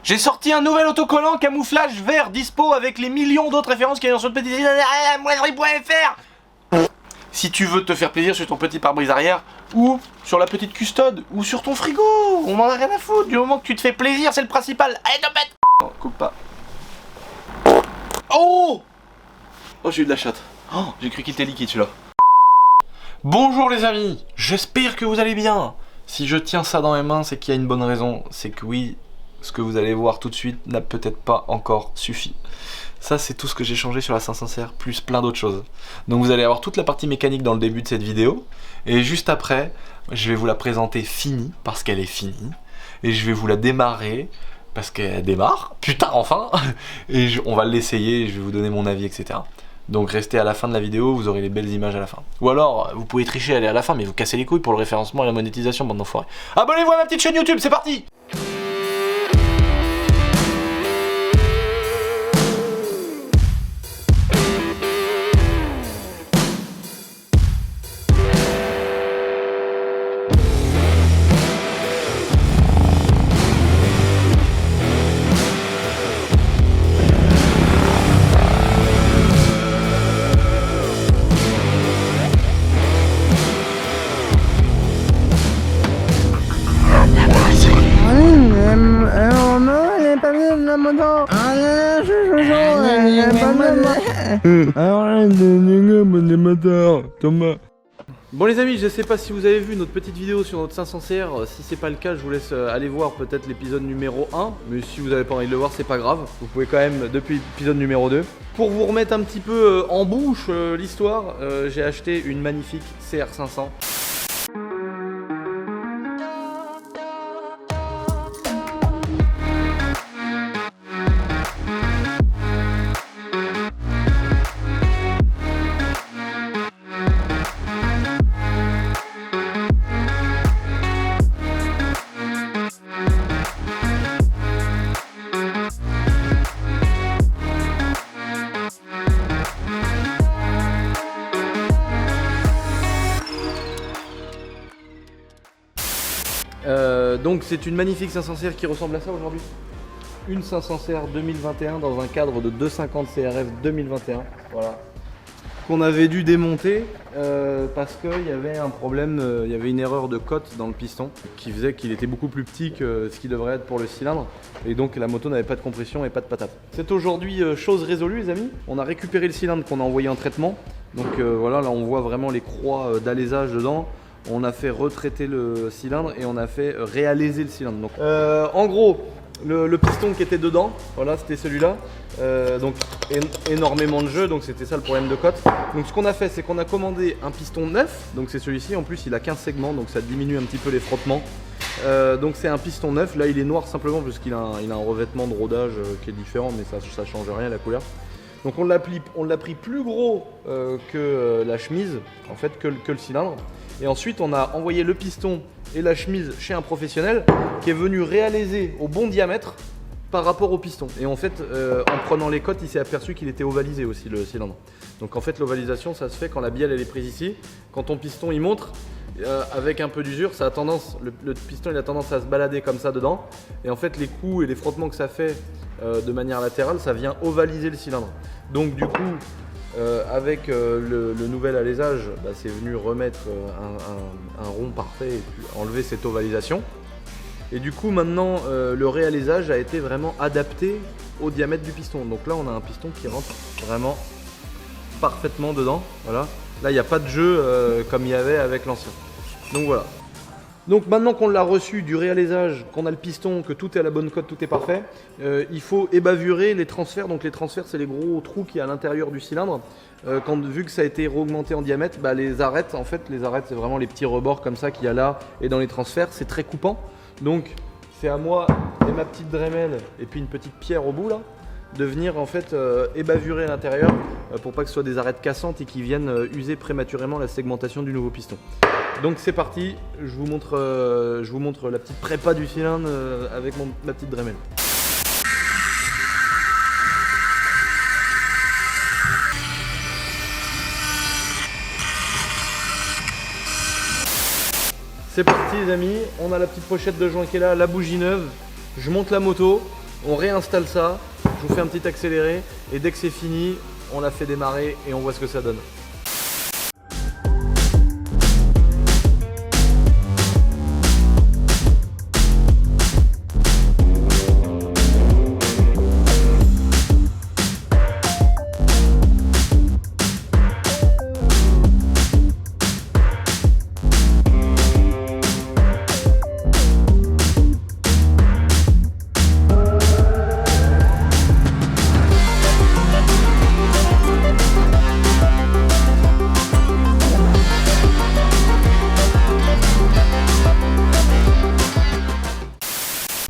J'ai sorti un nouvel autocollant camouflage vert dispo avec les millions d'autres références qu'il y a sur le petit site moiserie.fr. Si tu veux te faire plaisir sur ton petit pare-brise arrière ou sur la petite custode ou sur ton frigo, on en a rien à foutre. Du moment que tu te fais plaisir, c'est le principal. Allez, topette. Non, coupe pas. Oh, j'ai eu de la chatte. Oh, j'ai cru qu'il était liquide celui-là. Bonjour les amis, j'espère que vous allez bien. Si je tiens ça dans mes mains, c'est qu'il y a une bonne raison. C'est que oui, ce que vous allez voir tout de suite n'a peut-être pas encore suffi. Ça, c'est tout ce que j'ai changé sur la 500R, plus plein d'autres choses. Donc vous allez avoir toute la partie mécanique dans le début de cette vidéo. Et juste après, je vais vous la présenter finie, parce qu'elle est finie. Et je vais vous la démarrer, parce qu'elle démarre. Putain, enfin. Et on va l'essayer, je vais vous donner mon avis, etc. Donc restez à la fin de la vidéo, vous aurez les belles images à la fin. Ou alors, vous pouvez tricher, aller à la fin, mais vous cassez les couilles pour le référencement et la monétisation, bande d'enfoirés. Abonnez-vous à ma petite chaîne YouTube, c'est parti! Bon les amis, je sais pas si vous avez vu notre petite vidéo sur notre 500CR. Si c'est pas le cas, je vous laisse aller voir peut-être l'épisode numéro 1. Mais si vous avez pas envie de le voir, c'est pas grave. Vous pouvez quand même depuis l'épisode numéro 2. Pour vous remettre un petit peu en bouche l'histoire, j'ai acheté une magnifique CR500. Donc c'est une magnifique 500CR qui ressemble à ça aujourd'hui. Une 500CR 2021 dans un cadre de 250 CRF 2021. Voilà. Qu'on avait dû démonter parce qu'il y avait un problème, il y avait une erreur de cote dans le piston qui faisait qu'il était beaucoup plus petit que ce qu'il devrait être pour le cylindre. Et donc la moto n'avait pas de compression et pas de patate. C'est aujourd'hui chose résolue les amis. On a récupéré le cylindre qu'on a envoyé en traitement. Donc voilà, là on voit vraiment les croix d'alésage dedans. On a fait retraiter le cylindre et on a fait réaliser le cylindre. Donc, en gros, le piston qui était dedans, voilà, c'était celui-là. Donc énormément de jeu, donc c'était ça le problème de cote. Donc ce qu'on a fait, c'est qu'on a commandé un piston neuf. Donc c'est celui-ci. En plus, il a 15 segments, donc ça diminue un petit peu les frottements. Donc c'est un piston neuf. Là, il est noir simplement parce qu'il a un revêtement de rodage qui est différent, mais ça change rien la couleur. Donc on l'a pris plus gros que la chemise, en fait, que le cylindre. Et ensuite on a envoyé le piston et la chemise chez un professionnel qui est venu réaliser au bon diamètre par rapport au piston. Et en fait en prenant les cotes, il s'est aperçu qu'il était ovalisé aussi le cylindre. Donc en fait l'ovalisation ça se fait quand la bielle elle est prise ici. Quand ton piston il montre avec un peu d'usure, ça a tendance, le piston il a tendance à se balader comme ça dedans. Et en fait les coups et les frottements que ça fait de manière latérale, ça vient ovaliser le cylindre. Donc du coup avec le nouvel alésage, bah, c'est venu remettre un rond parfait et puis enlever cette ovalisation. Et du coup maintenant le réalésage a été vraiment adapté au diamètre du piston. Donc là on a un piston qui rentre vraiment parfaitement dedans. Voilà. Là il n'y a pas de jeu comme il y avait avec l'ancien. Donc voilà. Donc maintenant qu'on l'a reçu du réalésage, qu'on a le piston, que tout est à la bonne cote, tout est parfait, il faut ébavurer les transferts. Donc les transferts c'est les gros trous qui est à l'intérieur du cylindre. Vu que ça a été augmenté en diamètre, bah, les arêtes, en fait les arêtes c'est vraiment les petits rebords comme ça qu'il y a là et dans les transferts, c'est très coupant. Donc c'est à moi et ma petite Dremel et puis une petite pierre au bout là, de venir en fait ébavurer l'intérieur pour pas que ce soit des arêtes cassantes et qui viennent user prématurément la segmentation du nouveau piston. Donc c'est parti, je vous montre la petite prépa du cylindre avec ma petite Dremel. C'est parti les amis, on a la petite pochette de joint qui est là, la bougie neuve, je monte la moto, On réinstalle ça, je vous fais un petit accéléré et dès que c'est fini, on la fait démarrer et on voit ce que ça donne.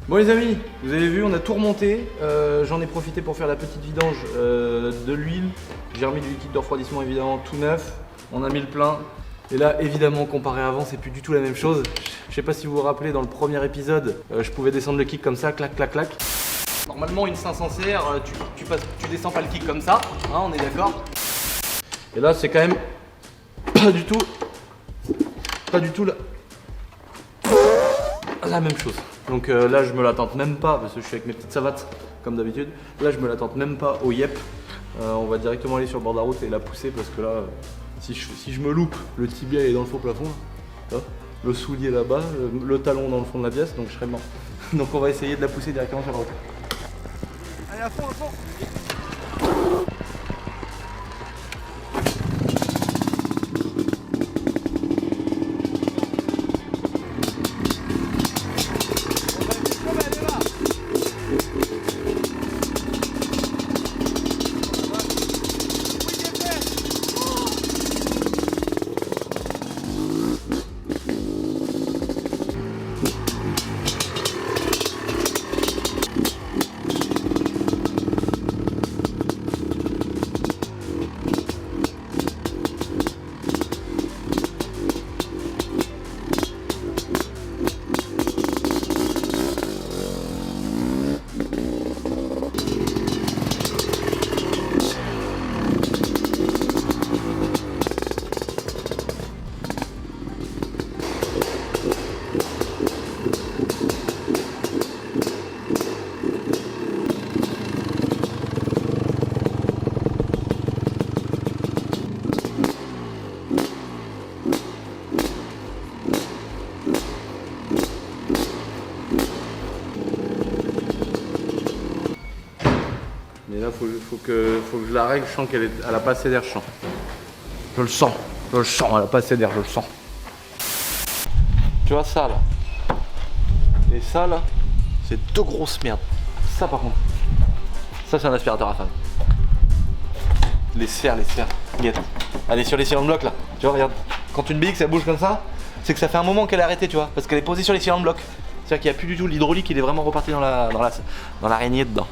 Bon les amis, vous avez vu, on a tout remonté, j'en ai profité pour faire la petite vidange de l'huile, j'ai remis du liquide de refroidissement évidemment tout neuf, on a mis le plein, et là évidemment comparé à avant c'est plus du tout la même chose. Je sais pas si vous vous rappelez, dans le premier épisode, je pouvais descendre le kick comme ça, clac clac clac. Normalement une 500 CR, tu descends pas le kick comme ça, hein, on est d'accord. Et là c'est quand même pas du tout la même chose. Donc là je me la tente même pas parce que je suis avec mes petites savates comme d'habitude. Là je me la tente même pas au yep. On va directement aller sur le bord de la route et la pousser parce que là si je me loupe, le tibia est dans le faux plafond là. Le soulier là-bas, le talon dans le fond de la pièce, donc je serai mort. Donc on va essayer de la pousser directement sur la route. Allez à fond, à fond. Mais là, faut que je la règle. Je sens qu'elle a pas assez d'air, je sens. Je le sens, elle a pas assez d'air, je le sens. Tu vois ça là. Et ça là, c'est deux grosses merdes. Ça par contre. Ça c'est un aspirateur à femme. Les serres. Regarde. Allez sur les cylindres blocs là. Tu vois, regarde. Quand une bille ça bouge comme ça, c'est que ça fait un moment qu'elle est arrêtée, tu vois. Parce qu'elle est posée sur les cylindres blocs. C'est-à-dire qu'il n'y a plus du tout l'hydraulique, il est vraiment reparti dans l'araignée dedans.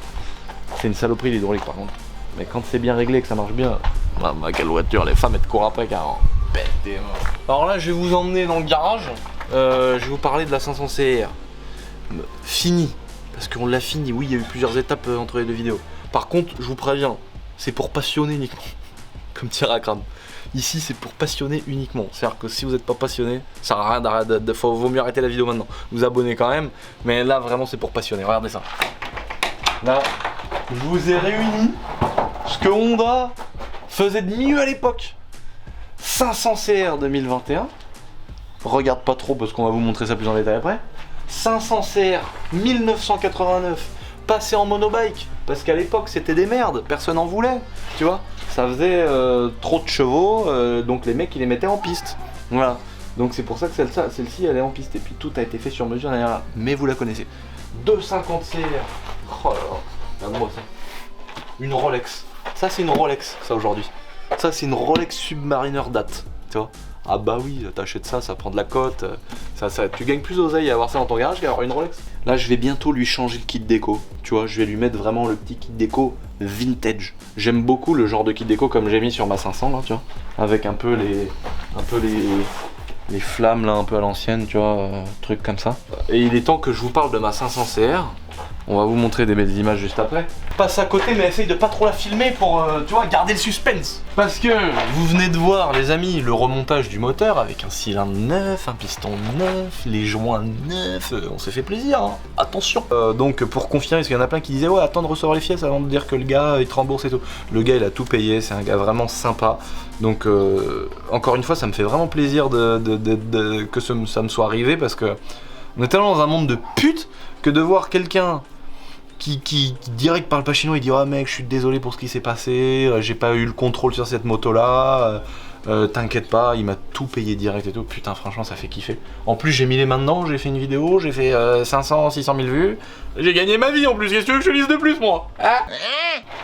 C'est une saloperie l'hydraulique par contre. Mais quand c'est bien réglé et que ça marche bien, bah, quelle voiture, les femmes elles te courent après carrément. Bête des morts. Alors là je vais vous emmener dans le garage. Je vais vous parler de la 500 CR. Fini. Parce qu'on l'a fini, oui il y a eu plusieurs étapes entre les deux vidéos. Par contre je vous préviens, c'est pour passionner uniquement. Comme tir à crâne. Ici c'est pour passionner uniquement. C'est-à-dire que si vous n'êtes pas passionné, ça sert à rien d'arrêter, vaut mieux arrêter la vidéo maintenant. Vous abonnez quand même, mais là vraiment c'est pour passionner. Regardez ça. Là, je vous ai réuni ce que Honda faisait de mieux à l'époque. 500 CR 2021. Regarde pas trop parce qu'on va vous montrer ça plus en détail après. 500 CR 1989 passé en monobike parce qu'à l'époque c'était des merdes, personne en voulait, tu vois. Ça faisait trop de chevaux, donc les mecs ils les mettaient en piste. Voilà. Donc c'est pour ça que celle-ci elle est en piste et puis tout a été fait sur mesure derrière. Mais vous la connaissez. 250 CR. Oh là là, regarde-moi ça. Une Rolex. Ça c'est une Rolex, ça aujourd'hui. Ça c'est une Rolex Submariner date, tu vois. Ah bah oui, t'achètes ça, ça prend de la cote. Tu gagnes plus d'oseille à avoir ça dans ton garage qu'à avoir une Rolex. Là je vais bientôt lui changer le kit déco. Tu vois, je vais lui mettre vraiment le petit kit déco vintage. J'aime beaucoup le genre de kit déco comme j'ai mis sur ma 500 là, tu vois. Avec un peu les flammes là un peu à l'ancienne, tu vois, trucs comme ça. Et il est temps que je vous parle de ma 500 CR. On va vous montrer des belles images juste après. Passe à côté, mais essaye de pas trop la filmer pour, tu vois, garder le suspense. Parce que vous venez de voir, les amis, le remontage du moteur avec un cylindre neuf, un piston neuf, les joints neufs. On s'est fait plaisir, hein. Attention. Donc pour confirmer, parce qu'il y en a plein qui disaient ouais, attends de recevoir les pièces avant de dire que le gars il te rembourse et tout. Le gars il a tout payé, c'est un gars vraiment sympa. Donc encore une fois, ça me fait vraiment plaisir que ça me soit arrivé parce que on est tellement dans un monde de putes que de voir quelqu'un qui direct parle pas chinois, il dit ah mec je suis désolé pour ce qui s'est passé, j'ai pas eu le contrôle sur cette moto là, t'inquiète pas, il m'a tout payé direct et tout, putain franchement ça fait kiffer. En plus j'ai mis les mains dedans, j'ai fait une vidéo, j'ai fait 500, 600 000 vues, j'ai gagné ma vie en plus, qu'est-ce que tu veux que je te dise de plus moi hein?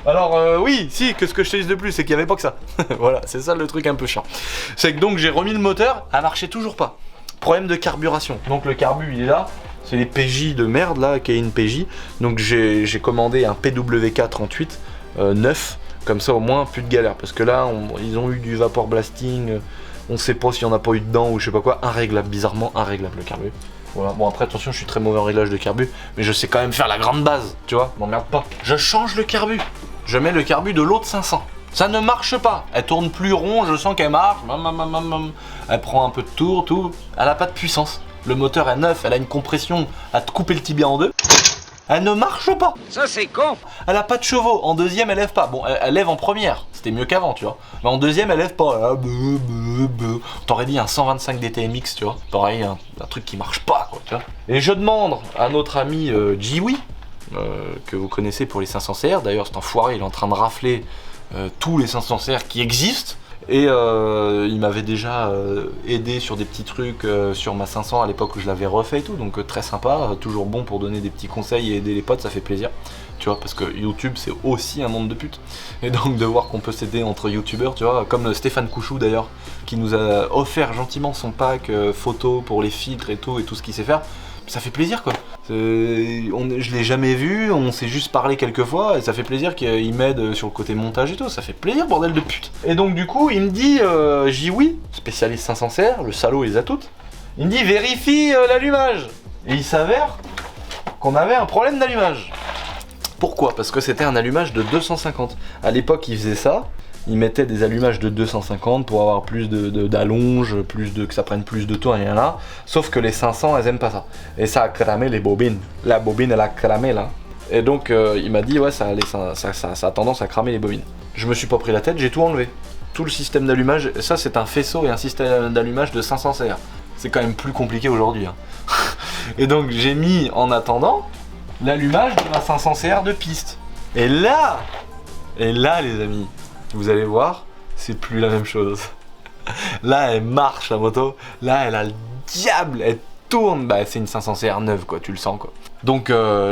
Alors oui, si, que ce que je te dise de plus c'est qu'il y avait pas que ça. Voilà, c'est ça le truc un peu chiant. C'est que donc j'ai remis le moteur, elle marchait toujours pas. Problème de carburation, donc le carbu il est là. C'est les PJ de merde là, qui est une PJ. Donc j'ai commandé un PWK38 neuf, comme ça au moins plus de galère. Parce que là, ils ont eu du vapor blasting, on sait pas s'il y en a pas eu dedans ou je sais pas quoi. Inréglable, bizarrement inréglable le carbu. Voilà. Bon après attention, je suis très mauvais en réglage de carbu, mais je sais quand même faire la grande base, tu vois, m'emmerde pas. Je change le carbu, je mets le carbu de l'autre 500. Ça ne marche pas, elle tourne plus rond, je sens qu'elle marche, elle prend un peu de tour, tout, elle a pas de puissance. Le moteur est neuf, elle a une compression à te couper le tibia en deux. Elle ne marche pas. Ça c'est con. Elle a pas de chevaux. En deuxième, elle lève pas. Bon, elle lève en première. C'était mieux qu'avant, tu vois. Mais en deuxième, elle lève pas. T'aurais dit un 125 DTMX, tu vois. Pareil, un truc qui marche pas, quoi, tu vois. Et je demande à notre ami Jiwi, que vous connaissez pour les 500 CR. D'ailleurs, cet enfoiré, il est en train de rafler tous les 500 CR qui existent. Et il m'avait déjà aidé sur des petits trucs sur ma 500 à l'époque où je l'avais refait et tout, donc très sympa, toujours bon pour donner des petits conseils et aider les potes, ça fait plaisir, tu vois, parce que YouTube c'est aussi un monde de putes, et donc de voir qu'on peut s'aider entre youtubeurs, tu vois, comme Stéphane Couchou d'ailleurs, qui nous a offert gentiment son pack photo pour les filtres et tout ce qu'il sait faire. Ça fait plaisir quoi. Je l'ai jamais vu, on s'est juste parlé quelques fois et ça fait plaisir qu'il m'aide sur le côté montage et tout, ça fait plaisir bordel de pute. Et donc du coup il me dit, Jiwi, spécialiste 500 CR, le salaud il les a toutes, il me dit vérifie l'allumage. Et il s'avère qu'on avait un problème d'allumage. Pourquoi? Parce que c'était un allumage de 250. À l'époque il faisait ça. Ils mettaient des allumages de 250 pour avoir plus d'allonge, que ça prenne plus de temps, et là. Sauf que les 500, elles aiment pas ça. Et ça a cramé les bobines. La bobine, elle a cramé là. Et donc, il m'a dit, ouais, ça a tendance à cramer les bobines. Je me suis pas pris la tête, j'ai tout enlevé. Tout le système d'allumage, ça c'est un faisceau et un système d'allumage de 500 CR. C'est quand même plus compliqué aujourd'hui. Hein. Et donc, j'ai mis en attendant l'allumage de ma 500 CR de piste. Et là, les amis, vous allez voir, c'est plus la même chose. Là, elle marche la moto. Là, elle a le diable. Elle tourne. Bah, c'est une 500 CR neuve, quoi. Tu le sens, quoi. Donc,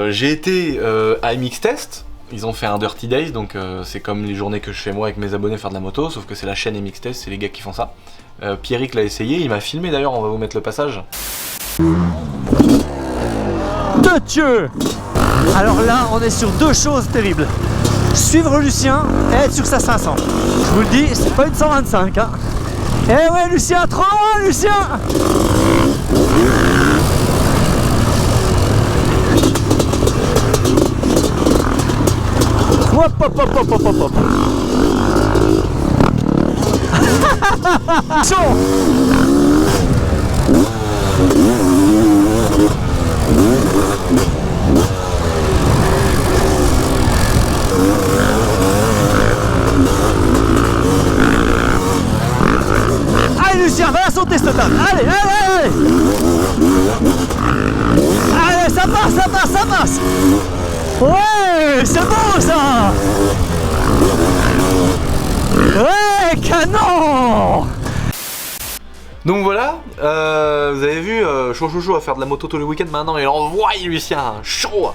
j'ai été à MX Test. Ils ont fait un Dirty Days. Donc, c'est comme les journées que je fais moi avec mes abonnés faire de la moto. Sauf que c'est la chaîne MX Test. C'est les gars qui font ça. Pierrick l'a essayé. Il m'a filmé d'ailleurs. On va vous mettre le passage. De Dieu! Alors là, on est sur deux choses terribles. Suivre Lucien et être sur sa 500. Je vous le dis, c'est pas une 125. Hein. Eh ouais, Lucien, trop loin, Lucien! Hop, hop, hop, hop, hop, hop, hop. Chaud! Allez Lucien, va la sauter cette table. Allez, allez, allez. Allez, ça passe, ça passe, ça passe. Ouais, c'est bon ça. Ouais, canon. Donc voilà, vous avez vu, chaud à faire de la moto tous les week-ends maintenant, et envoie Lucien, chaud.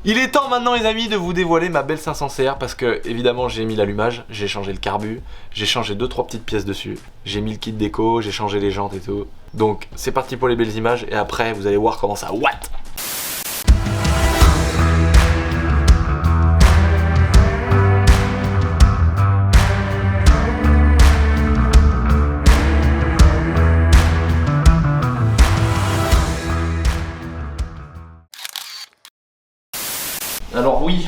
Il est temps maintenant les amis de vous dévoiler ma belle 500 CR parce que évidemment j'ai mis l'allumage, j'ai changé le carbu, j'ai changé 2-3 petites pièces dessus, j'ai mis le kit déco, j'ai changé les jantes et tout. Donc c'est parti pour les belles images et après vous allez voir comment ça what. Alors oui,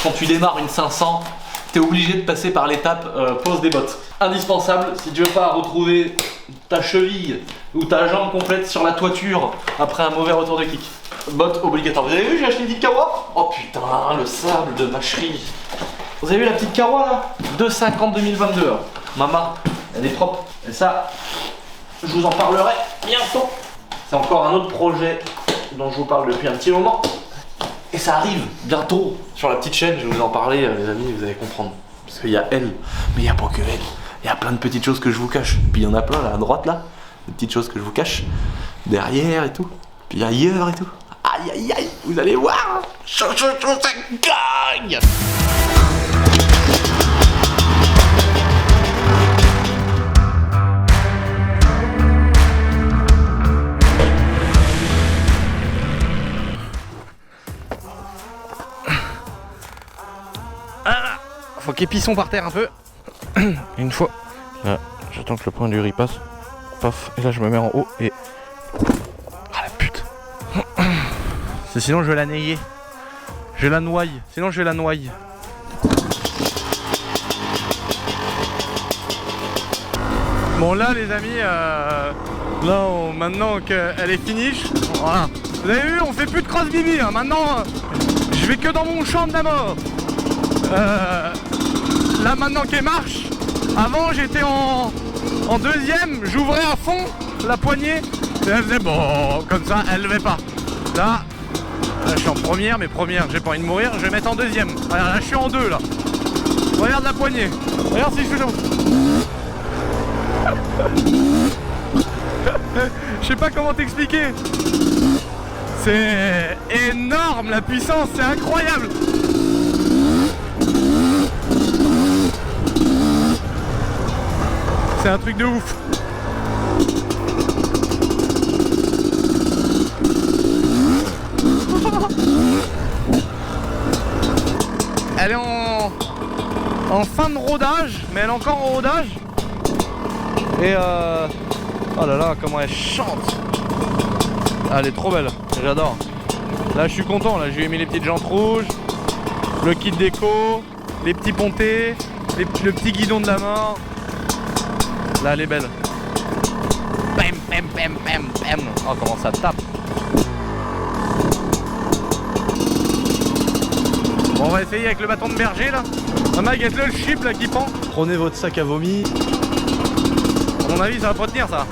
quand tu démarres une 500, t'es obligé de passer par l'étape pose des bottes. Indispensable si tu veux pas retrouver ta cheville ou ta jambe complète sur la toiture après un mauvais retour de kick. Bottes obligatoire. Vous avez vu, j'ai acheté une petite Kawa. Oh putain, le sable de vacherie. Vous avez vu la petite Kawa là, 2,50 2022. Maman, elle est propre. Et ça, je vous en parlerai bientôt. C'est encore un autre projet dont je vous parle depuis un petit moment. Et ça arrive bientôt sur la petite chaîne, je vais vous en parler les amis, vous allez comprendre. Parce qu'il y a elle, mais il n'y a pas que elle. Il y a plein de petites choses que je vous cache. Puis il y en a plein là à droite là, des petites choses que je vous cache. Derrière et tout. Puis ailleurs et tout. Aïe aïe aïe, vous allez voir. Chaud, ça gagne. Faut qu'épisson par terre un peu. Une fois. Là, j'attends que le point du riz passe. Paf. Et là, je me mets en haut et. Ah la pute. Sinon, je vais la nailler. Je la noie. Sinon, je vais la noie. Bon, là, les amis, maintenant qu'elle est finish, voilà. Vous avez vu, on fait plus de cross bibi. Hein. Maintenant, je vais que dans mon champ de la mort. Là maintenant qu'elle marche, avant j'étais en deuxième, j'ouvrais à fond la poignée et elle faisait bon, comme ça elle levait pas. Là je suis en première, mais première j'ai pas envie de mourir, je vais mettre en deuxième. Regarde, là je suis en deux là. Regarde la poignée, regarde si je fais je sais pas comment t'expliquer. C'est énorme la puissance, c'est incroyable. C'est un truc de ouf. Elle est en fin de rodage, mais elle est encore en rodage. Et oh là là, comment elle chante. Elle est trop belle, j'adore. Là je suis content, là je lui ai mis les petites jantes rouges, le kit déco, les petits pontés, le petit guidon de la mort. Là elle est belle. Bam bam bam bam bam. Oh comment ça tape. Bon on va essayer avec le bâton de berger là. Ah mec, le chip là qui pend. Prenez votre sac à vomi. À mon avis ça va pas tenir ça.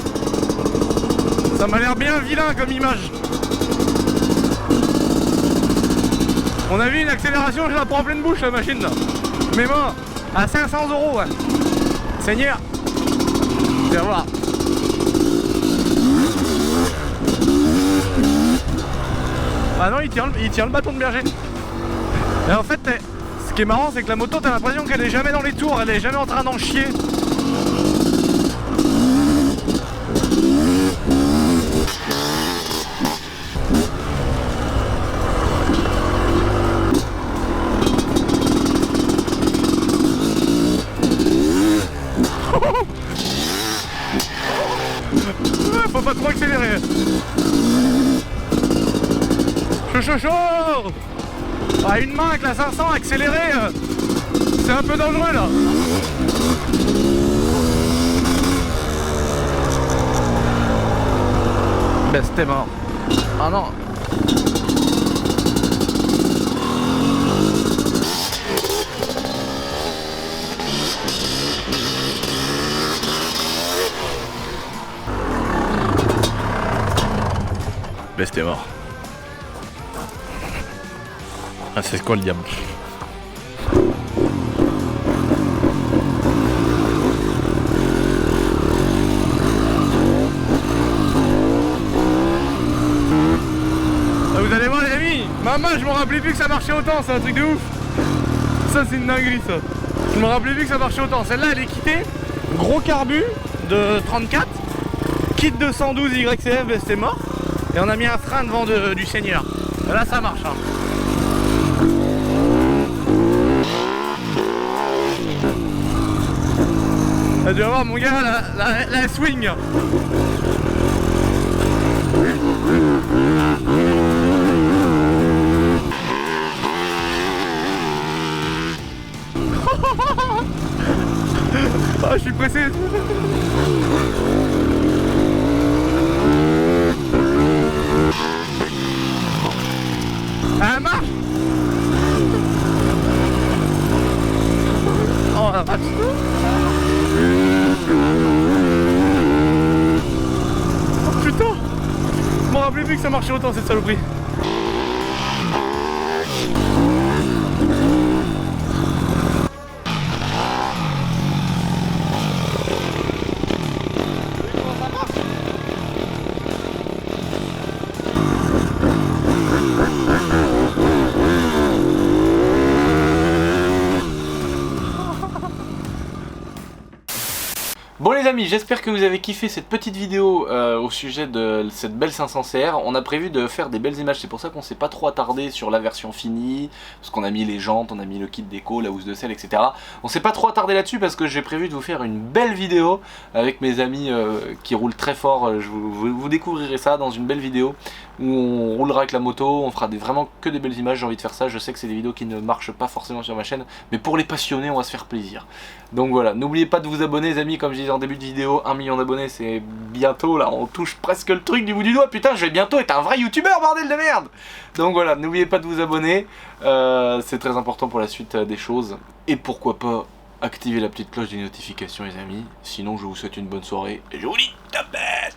Ça m'a l'air bien vilain comme image. On a vu une accélération, je la prends en pleine bouche la machine là. Mais moi, à 500 € ouais. Seigneur. Tu vas voir. Ah non, il tient le bâton de berger. Et en fait, ce qui est marrant, c'est que la moto, t'as l'impression qu'elle est jamais dans les tours, elle est jamais en train d'en chier. Faut pas trop accélérer. Chaud. Ah, une main avec la 500 accélérée, c'est un peu dangereux là. Ben c'était mort. Ah non. Ben c'était mort. Ah c'est quoi le diable? Vous allez voir les amis, maman je me rappelais plus que ça marchait autant, c'est un truc de ouf. Ça c'est une dinguerie ça. Je me rappelais plus que ça marchait autant. Celle-là elle est quittée, gros carbu de 34, kit de 112 YCF, c'était mort. Et on a mis un frein devant du Seigneur. Et là ça marche hein. Tu vas voir mon gars, la swing. Ah, je suis pressé. Ah, elle marche. Oh la vache. Oh putain, je m'en rappelais plus que ça marchait autant cette saloperie. Bon les amis, j'espère que vous avez kiffé cette petite vidéo au sujet de cette belle 500 CR. On a prévu de faire des belles images, c'est pour ça qu'on s'est pas trop attardé sur la version finie, parce qu'on a mis les jantes, on a mis le kit déco, la housse de selle, etc. On s'est pas trop attardé là-dessus parce que j'ai prévu de vous faire une belle vidéo avec mes amis qui roulent très fort. Vous découvrirez ça dans une belle vidéo où on roulera avec la moto, on fera vraiment que des belles images. J'ai envie de faire ça, je sais que c'est des vidéos qui ne marchent pas forcément sur ma chaîne, mais pour les passionnés on va se faire plaisir. Donc voilà, n'oubliez pas de vous abonner les amis, comme je disais en début de vidéo, 1 million d'abonnés c'est bientôt, là on touche presque le truc du bout du doigt, putain je vais bientôt être un vrai youtubeur, bordel de merde. Donc voilà, n'oubliez pas de vous abonner, c'est très important pour la suite des choses, et pourquoi pas activer la petite cloche des notifications les amis, sinon je vous souhaite une bonne soirée, et je vous dis top bête.